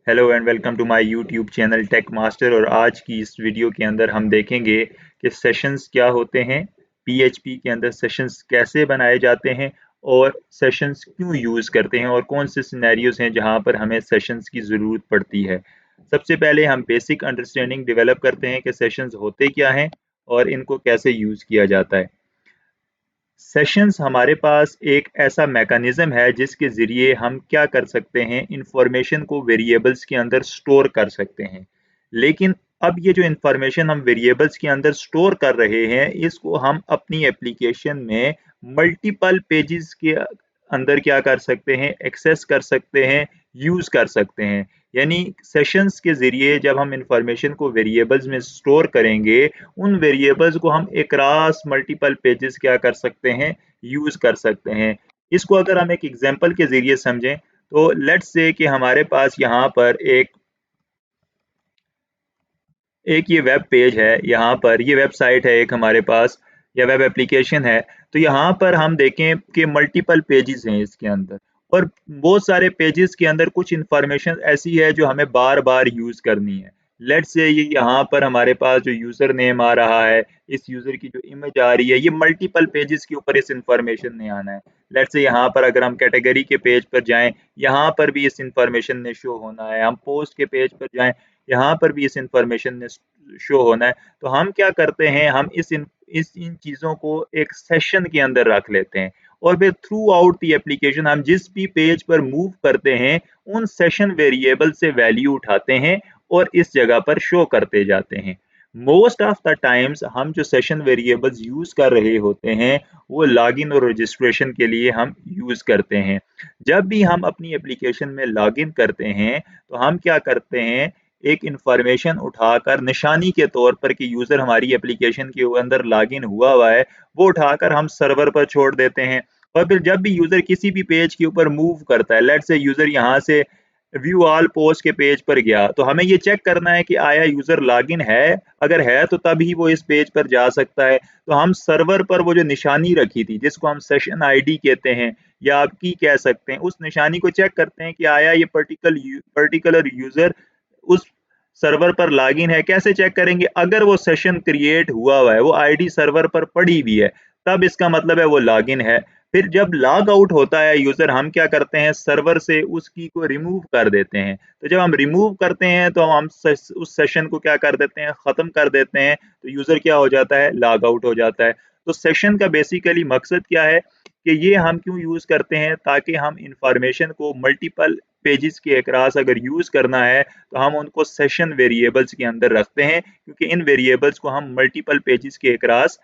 Hello and welcome to my YouTube channel tech master. और आज की इस वीडियो के अंदर हम देखेंगे कि सेशंस क्या होते हैं, पीएचपी के अंदर सेशंस कैसे बनाए जाते हैं और सेशंस क्यों यूज़ करते हैं और कौन से सिनेरियोज हैं जहां पर हमें सेशंस की ज़रूरत पड़ती है। सबसे पहले हम बेसिक अंडरस्टैंडिंग डेवलप करते हैं कि सेशंस होते क्या हैं और इनको कैसे यूज़ किया जाता है। सेशंस हमारे पास एक ऐसा मैकेनिज्म है जिसके ज़रिए हम क्या कर सकते हैं, इंफॉर्मेशन को वेरिएबल्स के अंदर स्टोर कर सकते हैं। लेकिन अब ये जो इंफॉर्मेशन हम वेरिएबल्स के अंदर स्टोर कर रहे हैं, इसको हम अपनी एप्लीकेशन में मल्टीपल पेजेस के अंदर क्या कर सकते हैं, एक्सेस कर सकते हैं, यूज़ कर सकते हैं। यानी सेशंस के ज़रिए जब हम इंफॉर्मेशन को वेरिएबल्स में स्टोर करेंगे, उन वेरिएबल्स को हम अक्रॉस मल्टीपल पेजेस क्या कर सकते हैं, यूज़ कर सकते हैं। इसको अगर हम एक एग्जांपल के ज़रिए समझें, तो लेट्स से कि हमारे पास यहाँ पर एक ये वेब पेज है, यहाँ पर ये वेबसाइट है एक हमारे पास या वेब एप्लीकेशन है। तो यहाँ पर हम देखें कि मल्टीपल पेजेस हैं इसके अंदर और बहुत सारे पेजेस के अंदर कुछ इंफॉर्मेशन ऐसी है जो हमें बार-बार यूज़ करनी है। लेट्स से ये यहाँ पर हमारे पास जो यूज़र नेम आ रहा है, इस यूज़र की जो इमेज आ रही है, ये मल्टीपल पेजेस के ऊपर इस इंफॉर्मेशन ने आना है। लेट्स से यहाँ पर अगर हम कैटेगरी के पेज पर जाएँ, यहाँ पर भी इस इंफॉर्मेशन ने शो होना है। हम पोस्ट के पेज पर जाएँ, यहाँ पर भी इस इंफॉर्मेशन ने शो होना है। तो हम क्या करते हैं, हम इन चीज़ों को एक सेशन के अंदर रख लेते हैं और फिर थ्रू आउट द एप्लीकेशन हम जिस भी पेज पर मूव करते हैं, उन सेशन वेरिएबल से वैल्यू उठाते हैं और इस जगह पर शो करते जाते हैं। मोस्ट ऑफ द टाइम्स हम जो सेशन वेरिएबल्स यूज़ कर रहे होते हैं, वो लॉगिन और रजिस्ट्रेशन के लिए हम यूज़ करते हैं। जब भी हम अपनी एप्लीकेशन में लॉगिन करते हैं, तो हम क्या करते हैं, एक इंफॉर्मेशन उठाकर निशानी के तौर पर कि यूज़र हमारी एप्लीकेशन के अंदर लॉगिन हुआ है, वो उठाकर हम सर्वर पर छोड़ देते हैं। और फिर जब भी यूज़र किसी भी पेज के ऊपर मूव करता है, लेट्स से यूज़र यहाँ से व्यू ऑल पोस्ट के पेज पर गया, तो हमें ये चेक करना है कि आया यूज़र लॉगिन है, अगर है तो तभी वो इस पेज पर जा सकता है। तो हम सर्वर पर वो जो निशानी रखी थी, जिसको हम सेशन आईडी कहते हैं या आप की कह सकते हैं, उस निशानी को चेक करते हैं कि आया ये पर्टिकुलर यूज़र उस सर्वर पर लॉगिन है। कैसे चेक करेंगे? अगर वो सेशन क्रिएट हुआ है, वो आईडी सर्वर पर पड़ी हुई है, तब इसका मतलब है वो लॉगिन है। फिर जब लॉग आउट होता है यूज़र, हम क्या करते हैं, सर्वर से उस की को रिमूव कर देते हैं। तो जब हम रिमूव करते हैं तो हम उस सेशन को क्या कर देते हैं, ख़त्म कर देते हैं। तो यूज़र क्या हो जाता है, लॉग आउट हो जाता है। तो सेशन का बेसिकली मकसद क्या है कि ये हम क्यों यूज़ करते हैं, ताकि हम इंफॉर्मेशन को मल्टीपल पेजेस के अक्रॉस अगर यूज़ करना है, तो हम उनको सेशन वेरिएबल्स के अंदर रखते हैं, क्योंकि इन वेरिएबल्स को हम मल्टीपल पेजेस के अक्रॉस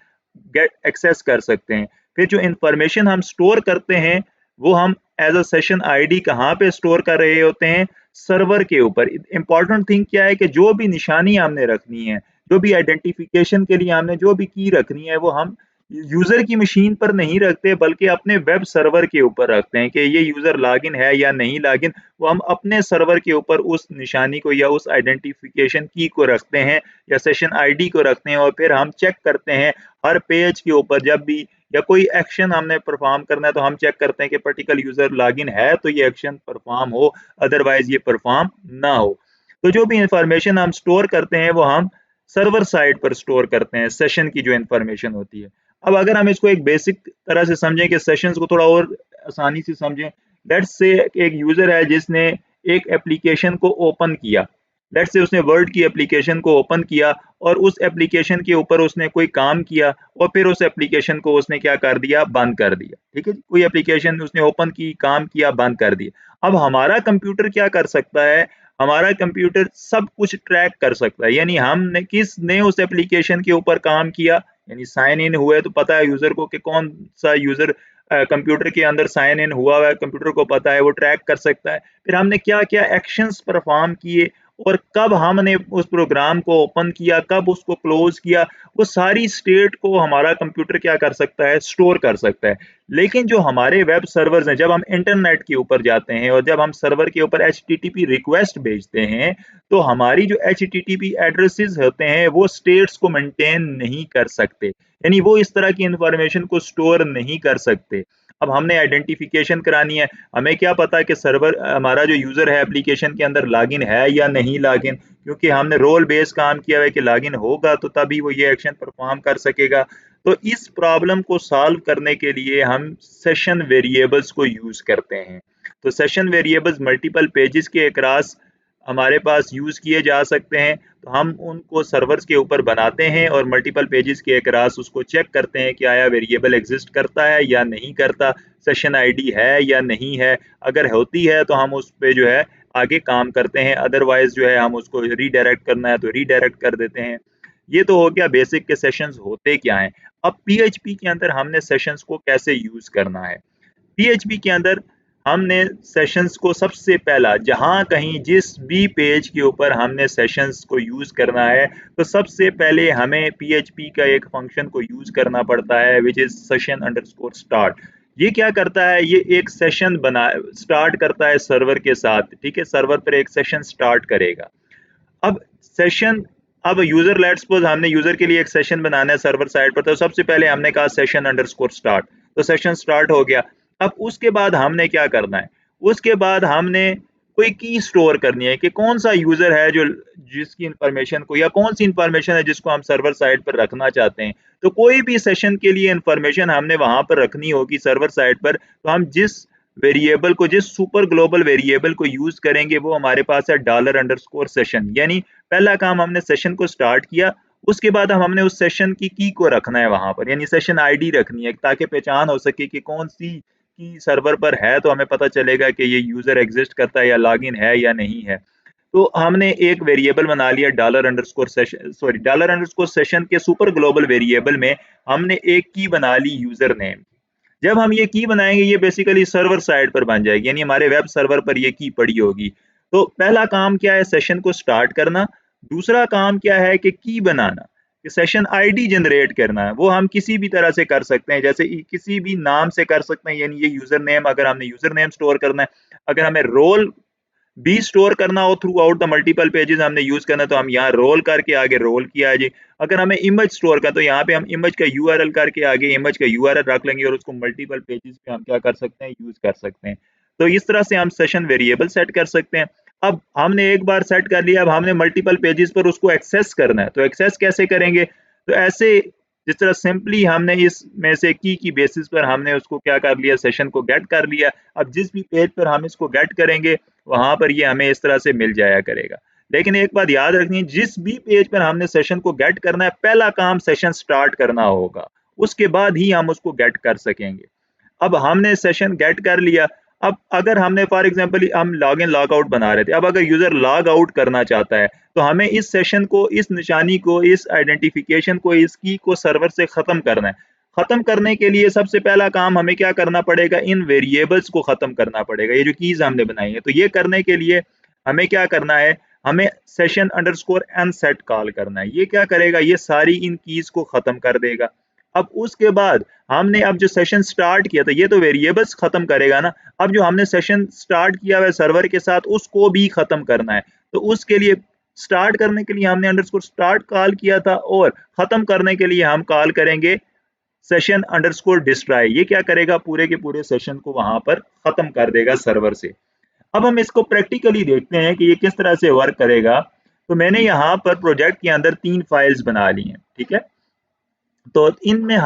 गेट एक्सेस कर सकते हैं। फिर जो इंफॉर्मेशन हम स्टोर करते हैं, वो हम एज अ सेशन आईडी कहाँ पे स्टोर कर रहे होते हैं, सर्वर के ऊपर। इंपॉर्टेंट थिंग क्या है कि जो भी निशानी हमने रखनी है, जो भी आइडेंटिफिकेशन के लिए हमने जो भी की रखनी है, वो हम यूजर की मशीन पर नहीं रखते, बल्कि अपने वेब सर्वर के ऊपर रखते हैं कि ये यूजर लॉगिन है या नहीं लॉगिन। वो हम अपने सर्वर के ऊपर उस निशानी को या उस आइडेंटिफिकेशन की को रखते हैं या सेशन आईडी को रखते हैं, और फिर हम चेक करते हैं हर पेज के ऊपर जब भी या कोई एक्शन हमने परफॉर्म करना है, तो हम चेक करते हैं कि पर्टिकुलर यूजर लॉगिन है तो ये एक्शन परफॉर्म हो, अदरवाइज ये परफॉर्म ना हो। तो जो भी इंफॉर्मेशन हम स्टोर करते हैं, वो हम सर्वर साइड पर स्टोर करते हैं, सेशन की जो इंफॉर्मेशन होती है। अब अगर हम इसको एक बेसिक तरह से समझें कि सेशंस को थोड़ा और आसानी से समझें, लेट्स से एक यूजर है जिसने एक एप्लीकेशन को ओपन किया। लेट्स से उसने वर्ड की एप्लीकेशन को ओपन किया और उस एप्लीकेशन के ऊपर उसने कोई काम किया और फिर उस एप्लीकेशन को उसने क्या कर दिया, बंद कर दिया। ठीक है जी? कोई एप्लीकेशन उसने ओपन की, काम किया, बंद कर दिया। अब हमारा कंप्यूटर क्या कर सकता है, हमारा कंप्यूटर सब कुछ ट्रैक कर सकता है। यानी हमने किसने उस एप्लीकेशन के ऊपर काम किया, यानी साइन इन हुए तो पता है यूजर को कि कौन सा यूजर कंप्यूटर के अंदर साइन इन हुआ है, कंप्यूटर को पता है, वो ट्रैक कर सकता है। फिर हमने क्या क्या एक्शंस परफॉर्म किए और कब हमने उस प्रोग्राम को ओपन किया, कब उसको क्लोज किया, वो सारी स्टेट को हमारा कंप्यूटर क्या कर सकता है, स्टोर कर सकता है। लेकिन जो हमारे वेब सर्वर्स हैं, जब हम इंटरनेट के ऊपर जाते हैं और जब हम सर्वर के ऊपर एचटीटीपी रिक्वेस्ट भेजते हैं, तो हमारी जो एचटीटीपी एड्रेसेस होते हैं, वो स्टेट्स को मेंटेन नहीं कर सकते। यानी वो इस तरह की इंफॉर्मेशन को स्टोर नहीं कर सकते। अब हमने आइडेंटिफिकेशन करानी है, हमें क्या पता कि सर्वर हमारा जो यूज़र है एप्लीकेशन के अंदर लॉगिन है या नहीं लॉगिन, क्योंकि हमने रोल बेस काम किया है कि लॉगिन होगा तो तभी वो ये एक्शन परफॉर्म कर सकेगा। तो इस प्रॉब्लम को सॉल्व करने के लिए हम सेशन वेरिएबल्स को यूज़ करते हैं। तो सेशन वेरिएबल्स मल्टीपल पेजेस के अक्रॉस हमारे पास यूज़ किए जा सकते हैं, तो हम उनको सर्वर्स के ऊपर बनाते हैं और मल्टीपल पेजेस के अक्रॉस उसको चेक करते हैं कि आया वेरिएबल एग्जिस्ट करता है या नहीं करता, सेशन आईडी है या नहीं है। अगर होती है तो हम उस पे जो है आगे काम करते हैं, अदरवाइज़ जो है हम उसको रीडायरेक्ट करना है तो रीडायरेक्ट कर देते हैं। ये तो हो गया बेसिक के सेशंस होते क्या हैं। अब पीएचपी के अंदर हमने सेशंस को कैसे यूज़ करना है। पीएचपी के अंदर हमने सेशंस को सबसे पहला जहाँ कहीं जिस भी पेज के ऊपर हमने सेशंस को यूज़ करना है, तो सबसे पहले हमें पीएचपी का एक फंक्शन को यूज़ करना पड़ता है which is session underscore start. ये क्या करता है, ये एक सेशन बना स्टार्ट करता है सर्वर के साथ, ठीक है? सर्वर पर एक सेशन स्टार्ट करेगा। अब सेशन अब यूज़र लेट्स सपोज़ हमने यूज़र के लिए एक सेशन बनाना है सर्वर साइड पर, तो सबसे पहले हमने कहा सेशन अंडरस्कोर स्टार्ट, तो सेशन स्टार्ट हो गया। अब उसके बाद हमने क्या करना है, उसके बाद हमने कोई की स्टोर करनी है कि कौन-सा यूज़र है जो जिसकी इन्फॉर्मेशन को या कौन-सी इन्फॉर्मेशन है जिसको हम सर्वर साइड पर रखना चाहते हैं। तो कोई भी सेशन के लिए इन्फॉर्मेशन हमने वहाँ पर रखनी होगी सर्वर साइड पर, तो हम जिस वेरिएबल को जिस सुपर ग्लोबल वेरिएबल को यूज़ करेंगे वो हमारे पास है डॉलर अंडरस्कोर सेशन, यानी पहला काम हमने सेशन को स्टार्ट किया, उसके बाद हमने उस सेशन की को रखना है वहाँ पर, यानी सेशन आईडी रखनी है ताकि पहचान हो सके कि कौन-सी की सर्वर पर है, तो हमें पता चलेगा कि ये यूज़र एग्ज़िस्ट करता है या लॉगिन है या नहीं है। तो हमने एक वेरिएबल बना लिया dollar underscore session sorry dollar underscore session के सुपर ग्लोबल वेरिएबल में हमने एक की बना ली यूज़र नेम। जब हम ये की बनाएँगे ये बेसिकली सर्वर साइड पर बन जाएगी, यानी हमारे वेब सर्वर पर ये की पड़ी होगी। तो पहला काम क्या है सेशन को स्टार्ट करना, दूसरा काम क्या है कि की बनाना, कि सेशन आईडी जनरेट करना है, वो हम किसी भी तरह से कर सकते हैं, जैसे किसी भी नाम से कर सकते हैं, यानी ये यूज़र नेम अगर हमने यूज़र नेम स्टोर करना है, अगर हमें रोल भी स्टोर करना हो through out the multiple pages हमने यूज़ करना है तो हम यहाँ रोल करके आगे रोल किया है जी। अगर हमें इमेज स्टोर करना तो यहाँ पे हम इमेज का यूआरएल करके आगे इमेज का यूआरएल रख लेंगे और उसको मल्टीपल पेजेस पे हम क्या कर सकते हैं यूज़ कर सकते हैं। तो इस तरह से हम सेशन वेरिएबल सेट कर सकते हैं। अब हमने एक बार सेट कर लिया, अब हमने मल्टीपल पेजेस पर उसको एक्सेस करना है, तो एक्सेस कैसे करेंगे? तो ऐसे जिस तरह सिंपली हमने इसमें से की बेसिस पर हमने उसको क्या कर लिया सेशन को गेट कर लिया। अब जिस भी पेज पर हम इसको गेट करेंगे वहाँ पर ये हमें इस तरह से मिल जाया करेगा। लेकिन एक बात याद रखनी है, जिस भी पेज पर हमने सेशन को गेट करना है, पहला काम सेशन स्टार्ट करना होगा, उसके बाद ही हम उसको गेट कर सकेंगे। अब हमने सेशन गेट कर लिया, अब अगर हमने फॉर एग्ज़ाम्पल हम लॉगिन लॉग आउट बना रहे थे, अब अगर यूज़र लॉग आउट करना चाहता है, तो हमें इस सेशन को, इस निशानी को, इस आइडेंटिफिकेशन को, इस की को सर्वर से ख़त्म करना है। ख़त्म करने के लिए सबसे पहला काम हमें क्या करना पड़ेगा, इन वेरिएबल्स को ख़त्म करना पड़ेगा, ये जो कीज़ हमने बनाई है। तो ये करने के लिए हमें क्या करना है, हमें सेशन अंडरस्कोर अनसेट कॉल करना है। ये क्या करेगा, ये सारी इन कीज़ को ख़त्म कर देगा। अब उसके बाद हमने अब जो सेशन स्टार्ट किया था, ये तो वेरिएबल्स ख़त्म करेगा ना, अब जो हमने सेशन स्टार्ट किया हुआ है सर्वर के साथ, उसको भी ख़त्म करना है। तो उसके लिए स्टार्ट करने के लिए हमने अंडरस्कोर स्टार्ट कॉल किया था और ख़त्म करने के लिए हम कॉल करेंगे सेशन अंडरस्कोर डिस्ट्रॉय। ये क्या करेगा, पूरे के पूरे सेशन को वहाँ पर ख़त्म कर देगा सर्वर से। अब हम इसको प्रैक्टिकली देखते हैं कि ये किस तरह से वर्क करेगा। तो मैंने यहाँ पर प्रोजेक्ट के अंदर 3 फाइल्स बना ली हैं, ठीक है? तो इनमें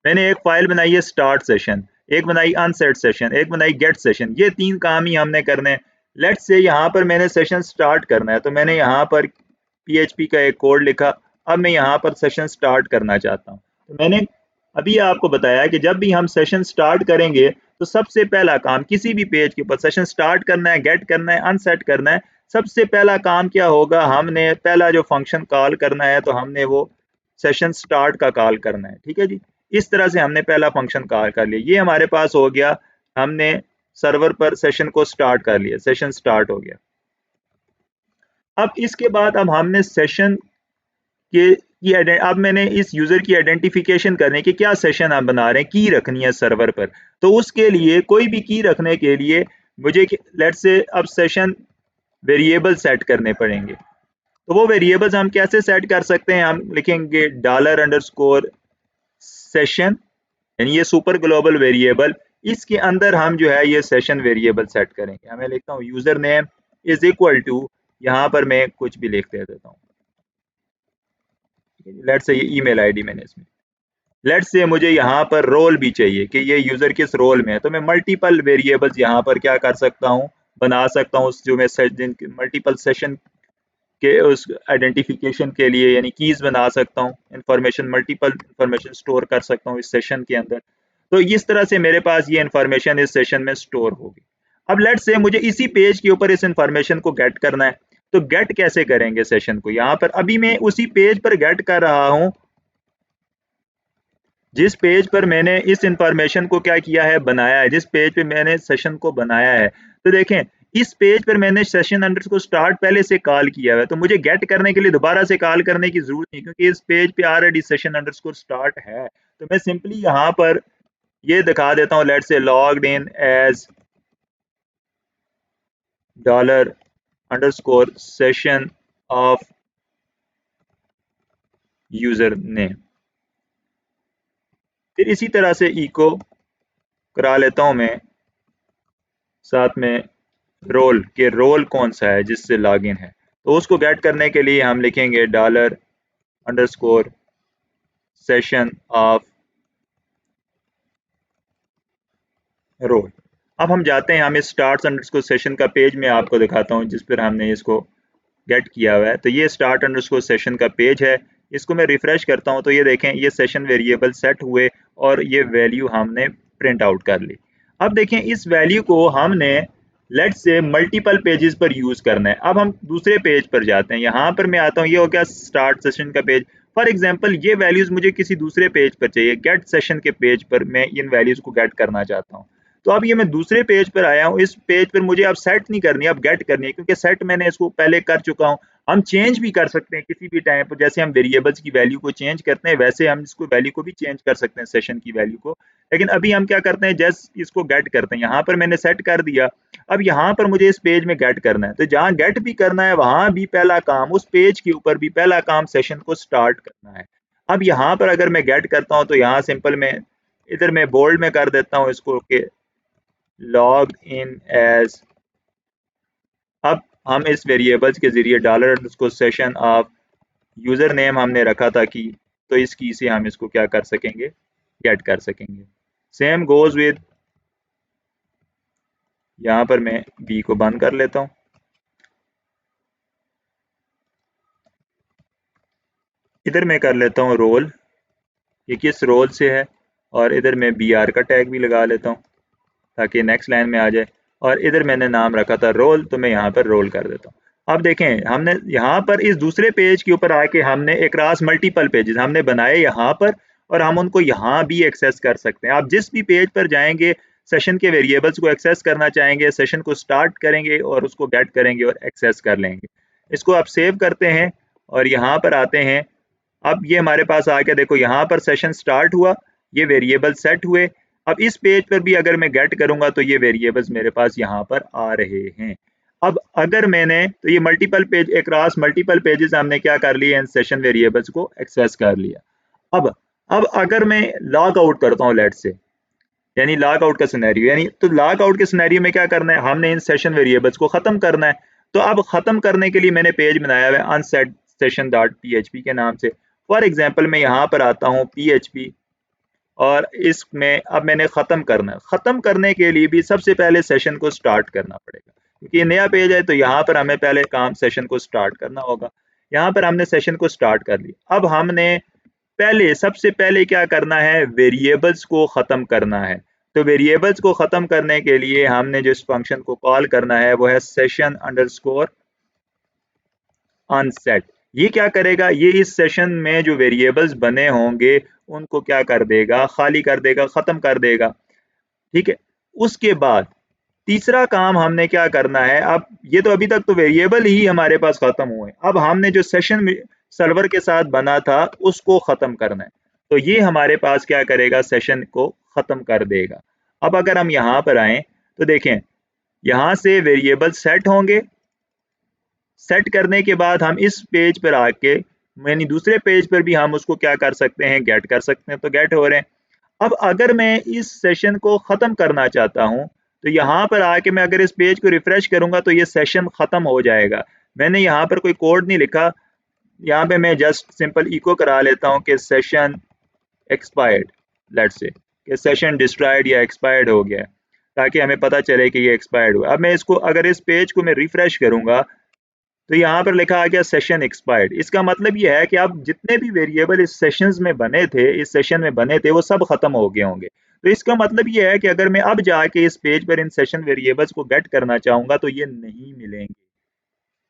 मैंने एक फाइल बनाई है स्टार्ट सेशन, एक बनाई अनसेट सेशन, एक बनाई गेट सेशन। ये 3 काम ही हमने करने हैं। लेट्स से यहाँ पर मैंने सेशन स्टार्ट करना है, तो मैंने यहाँ पर पीएचपी का एक कोड लिखा। अब मैं यहाँ पर सेशन स्टार्ट करना चाहता हूँ। तो मैंने अभी आपको बताया कि जब भी हम सेशन स्टार्ट करेंगे, तो सबसे पहला काम किसी भी पेज के ऊपर सेशन स्टार्ट करना है, गेट करना है, अनसेट करना है। सबसे पहला काम क्या होगा, हमने पहला जो फंक्शन कॉल करना है, तो हमने वो सेशन स्टार्ट का कॉल करना है, ठीक है जी। इस तरह से हमने पहला फंक्शन कॉल कर लिया, ये हमारे पास हो गया। हमने सर्वर पर सेशन को स्टार्ट कर लिया, सेशन स्टार्ट हो गया। अब इसके बाद अब हमने सेशन के अब मैंने इस यूजर की आइडेंटिफिकेशन करने की क्या सेशन हम बना रहे हैं, की रखनी है सर्वर पर। तो उसके लिए कोई भी की रखने के लिए मुझे लेट्स से अब सेशन वेरिएबल सेट करने पड़ेंगे। तो वो वेरिएबल्स हम कैसे सेट कर सकते हैं, हम लिखेंगे डॉलर अंडरस्कोर सेशन, यानी ये सुपर ग्लोबल वेरिएबल इसके अंदर हम जो है ये सेशन वेरिएबल सेट करेंगे। मैं लिखता हूँ user name is equal to, यहाँ पर मैं कुछ भी लिख दे देता हूँ, लेट्स से ये ईमेल आईडी मैंने इसमें, लेट्स से मुझे यहाँ पर रोल भी चाहिए कि ये यूजर किस रोल में है, तो मैं मल्टीपल वेरिएबल्स यहाँ पर क्या कर सकता हूँ, बना सकता हूँ, जो मैं मल्टीपल सेशन के उस आइडेंटिफिकेशन के लिए यानी कीज बना सकता हूँ, इंफॉर्मेशन मल्टीपल इंफॉर्मेशन स्टोर कर सकता हूँ इस सेशन के अंदर। तो इस तरह से मेरे पास ये इंफॉर्मेशन इस सेशन में स्टोर होगी। अब लेट्स से मुझे इसी पेज के ऊपर इस इंफॉर्मेशन को गेट करना है, तो गेट कैसे करेंगे सेशन को, यहाँ पर अभी मैं उसी पेज पर गेट कर रहा हूँ जिस पेज पर मैंने इस इंफॉर्मेशन को क्या किया है, बनाया है, जिस पेज पे मैंने सेशन को बनाया है। तो देखें इस पेज पर मैंने सेशन अंडरस्कोर स्टार्ट पहले से कॉल किया है, तो मुझे गेट करने के लिए दोबारा से कॉल करने की जरूरत नहीं, क्योंकि इस पेज पे ऑलरेडी सेशन अंडरस्कोर स्टार्ट है। तो मैं सिंपली यहाँ पर ये दिखा देता हूँ, let's say logged in as dollar underscore session of user name, फिर इसी तरह से इको करा लेता हूँ मैं साथ में रोल के, रोल कौन सा है जिससे लॉगिन है, तो उसको गेट करने के लिए हम लिखेंगे dollar underscore session of role. अब हम जाते हैं, हम इस स्टार्ट अंडरस्कोर सेशन का पेज में आपको दिखाता हूँ जिस पर हमने इसको गेट किया हुआ है। तो ये स्टार्ट अंडरस्कोर सेशन का पेज है, इसको मैं रिफ्रेश करता हूँ तो ये देखें ये सेशन वेरिएबल सेट हुए और ये वैल्यू हमने प्रिंट आउट कर ली। अब देखें इस वैल्यू को हमने लेट्स से मल्टीपल पेजेस पर यूज करना है। अब हम दूसरे पेज पर जाते हैं, यहाँ पर मैं आता हूँ, ये हो गया स्टार्ट सेशन का पेज। फॉर एग्जाम्पल ये वैल्यूज मुझे किसी दूसरे पेज पर चाहिए, गेट सेशन के पेज पर मैं इन वैल्यूज को गेट करना चाहता हूँ। तो अब ये मैं दूसरे पेज पर आया हूँ, इस पेज पर मुझे अब सेट नहीं करनी, अब गेट करनी है, क्योंकि सेट मैंने इसको पहले कर चुका हूँ। हम चेंज भी कर सकते हैं किसी भी टाइम पर, जैसे हम वेरिएबल्स की वैल्यू को चेंज करते हैं वैसे हम इसको वैल्यू को भी चेंज कर सकते हैं, सेशन की वैल्यू को। लेकिन अभी हम क्या करते हैं, जस्ट इसको गेट करते हैं, यहाँ पर मैंने सेट कर दिया। अब यहाँ पर मुझे इस पेज में गेट करना है, तो जहाँ गेट भी करना है वहां भी पहला काम, उस पेज के ऊपर भी पहला काम सेशन को स्टार्ट करना है। अब यहाँ पर अगर मैं गेट करता हूँ तो यहाँ सिंपल में इधर मैं बोल्ड में कर देता हूँ इसको कि लॉग इन एज, अब हम इस वेरिएबल्स के जरिए डॉलर उसको सेशन ऑफ यूजर नेम हमने रखा था की, तो इस की से हम इसको क्या कर सकेंगे, गेट कर सकेंगे। सेम गोज विद, यहाँ पर मैं बी को बंद कर लेता हूँ, इधर मैं कर लेता हूँ रोल, ये किस रोल से है, और इधर मैं बी आर का टैग भी लगा लेता हूँ ताकि नेक्स्ट लाइन में आ जाए। और इधर मैंने नाम रखा था रोल, तो मैं यहाँ पर रोल कर देता हूँ। अब देखें हमने यहाँ पर इस दूसरे पेज के ऊपर आके हमने एकरास मल्टीपल पेजेस हमने बनाए यहाँ पर, और हम उनको यहाँ भी एक्सेस कर सकते हैं। आप जिस भी पेज पर जाएंगे सेशन के वेरिएबल्स को एक्सेस करना चाहेंगे, सेशन को स्टार्ट करेंगे और उसको गेट करेंगे और एक्सेस कर लेंगे। इसको आप सेव करते हैं और यहाँ पर आते हैं। अब ये हमारे पास आ गया, देखो यहाँ पर सेशन स्टार्ट हुआ, ये वेरिएबल सेट हुए। अब इस पेज पर भी अगर मैं गेट करूंगा तो ये वेरिएबल्स मेरे पास यहाँ पर आ रहे हैं। अब अगर मैंने, तो ये multiple page across multiple pages हमने क्या कर लिए, इन सेशन वेरिएबल्स को एक्सेस कर लिया। अब अगर मैं लॉग आउट करता हूँ लेट से, यानी लॉग आउट का सिनेरियो, यानी तो लॉग आउट के सिनेरियो में क्या करना है, हमने इन सेशन वेरिएबल्स को खत्म करना है। तो अब खत्म करने के लिए मैंने पेज बनाया हुआ है अनसेट सेशन डॉट पीएचपी के नाम से। फॉर एग्जांपल मैं यहाँ पर आता हूँ पीएचपी, और इसमें अब मैंने ख़त्म करना है। ख़त्म करने के लिए भी सबसे पहले सेशन को स्टार्ट करना पड़ेगा, क्योंकि ये नया पेज है तो यहाँ पर हमें पहले काम सेशन को स्टार्ट करना होगा। यहाँ पर हमने सेशन को स्टार्ट कर लिया। अब हमने पहले सबसे पहले क्या करना है, वेरिएबल्स को ख़त्म करना है। तो वेरिएबल्स को ख़त्म करने के लिए हमने जिस फंक्शन को कॉल करना है वो है सेशन अंडरस्कोर अनसेट। ये क्या करेगा, ये इस सेशन में जो वेरिएबल्स बने होंगे उनको क्या कर देगा, खाली कर देगा, खत्म कर देगा। ठीक है, उसके बाद तीसरा काम हमने क्या करना है, अब ये तो अभी तक तो वेरिएबल ही हमारे पास खत्म हुए, अब हमने जो सेशन सर्वर के साथ बना था उसको खत्म करना है। तो ये हमारे पास क्या करेगा, सेशन को खत्म कर देगा। अब अगर हम यहाँ पर आए तो देखें यहाँ से वेरिएबल सेट होंगे, सेट करने के बाद हम इस पेज पर आके यानी दूसरे पेज पर भी हम उसको क्या कर सकते हैं, गेट कर सकते हैं, तो गेट हो रहे हैं। अब अगर मैं इस सेशन को ख़त्म करना चाहता हूँ, तो यहाँ पर आके मैं अगर इस पेज को रिफ्रेश करूँगा तो ये सेशन ख़त्म हो जाएगा। मैंने यहाँ पर कोई कोड नहीं लिखा, यहाँ पे मैं जस्ट सिंपल इको करा लेता हूँ कि सेशन एक्सपायर्ड, लेट्स से कि सेशन डिस्ट्रॉयड या एक्सपायर्ड हो गया है, ताकि हमें पता चले कि ये एक्सपायर्ड हुआ। अब मैं इसको अगर इस पेज को मैं रिफ्रेश करूँगा तो यहाँ पर लिखा आ गया सेशन एक्सपायर्ड। इसका मतलब ये है कि अब जितने भी वेरिएबल इस सेशंस में बने थे, इस सेशन में बने थे, वो सब खत्म हो गए होंगे। तो इसका मतलब ये है कि अगर मैं अब जाके इस पेज पर इन सेशन वेरिएबल्स को गेट करना चाहूंगा तो ये नहीं मिलेंगे।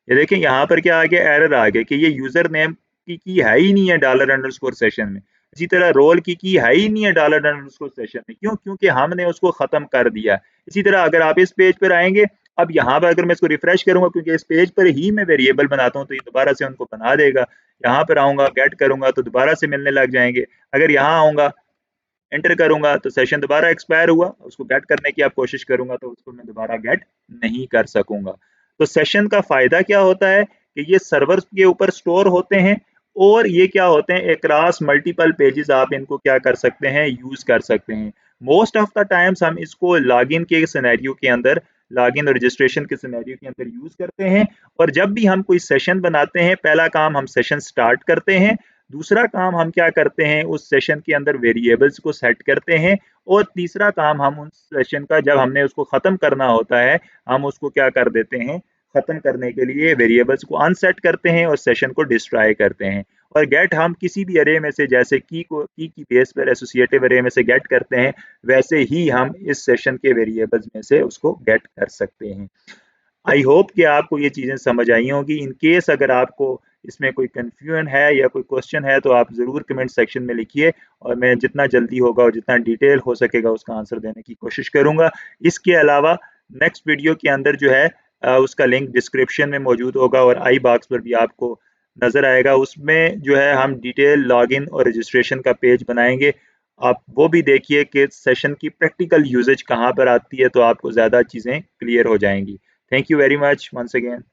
ये देखें यहाँ पर क्या आ गया, एरर आ गया कि ये यूजर नेम की है ही नहीं है डॉलर अंडरस्कोर सेशन में। इसी तरह रोल की है ही नहीं है डॉलर अंडरस्कोर सेशन में। क्यों? क्योंकि हमने उसको खत्म कर दिया। इसी तरह अगर आप इस पेज पर आएंगे, अब यहाँ पर अगर मैं इसको रिफ्रेश करूंगा, क्योंकि इस पेज पर ही मैं वेरिएबल बनाता हूँ, तो ये दोबारा से उनको बना देगा। यहाँ पर आऊंगा, गेट करूंगा तो दोबारा से मिलने लग जाएंगे। अगर यहाँ आऊंगा, एंटर करूंगा तो सेशन दोबारा एक्सपायर हुआ, उसको गेट करने की आप कोशिश करूंगा तो उसको मैं दोबारा गेट नहीं कर सकूंगा। तो सेशन का फायदा क्या होता है कि ये सर्वर के ऊपर स्टोर होते हैं, और ये क्या होते हैं, अक्रॉस मल्टीपल पेजेस आप इनको क्या कर सकते हैं, यूज कर सकते हैं। मोस्ट ऑफ द टाइम्स हम इसको लॉगिन के सिनेरियो के अंदर, लॉगिन और रजिस्ट्रेशन के सिनेरियो के अंदर यूज करते हैं। और जब भी हम कोई सेशन बनाते हैं, पहला काम हम सेशन स्टार्ट करते हैं, दूसरा काम हम क्या करते हैं, उस सेशन के अंदर वेरिएबल्स को सेट करते हैं, और तीसरा काम हम उस सेशन का जब हमने उसको ख़त्म करना होता है, हम उसको क्या कर देते हैं, ख़त्म करने के लिए वेरिएबल्स को अनसेट करते हैं और सेशन को डिस्ट्रॉय करते हैं। और गेट हम किसी भी अरे में से, जैसे की बेस पर एसोसिएटिव अरे में से गेट करते हैं, वैसे ही हम इस सेशन के वेरिएबल्स में से उसको गेट कर सकते हैं। आई होप कि आपको ये चीज़ें समझ आई होंगी। इन केस अगर आपको इसमें कोई कन्फ्यूजन है या कोई क्वेश्चन है तो आप ज़रूर कमेंट सेक्शन में लिखिए, और मैं जितना जल्दी होगा और जितना डिटेल हो सकेगा उसका आंसर देने की कोशिश करूँगा। इसके अलावा नेक्स्ट वीडियो के अंदर जो है उसका लिंक डिस्क्रिप्शन में मौजूद होगा और आई बॉक्स पर भी आपको नज़र आएगा। उसमें जो है हम डिटेल लॉगिन और रजिस्ट्रेशन का पेज बनाएंगे। आप वो भी देखिए कि सेशन की प्रैक्टिकल यूजेज कहाँ पर आती है, तो आपको ज़्यादा चीज़ें क्लियर हो जाएंगी। Thank you very much once again.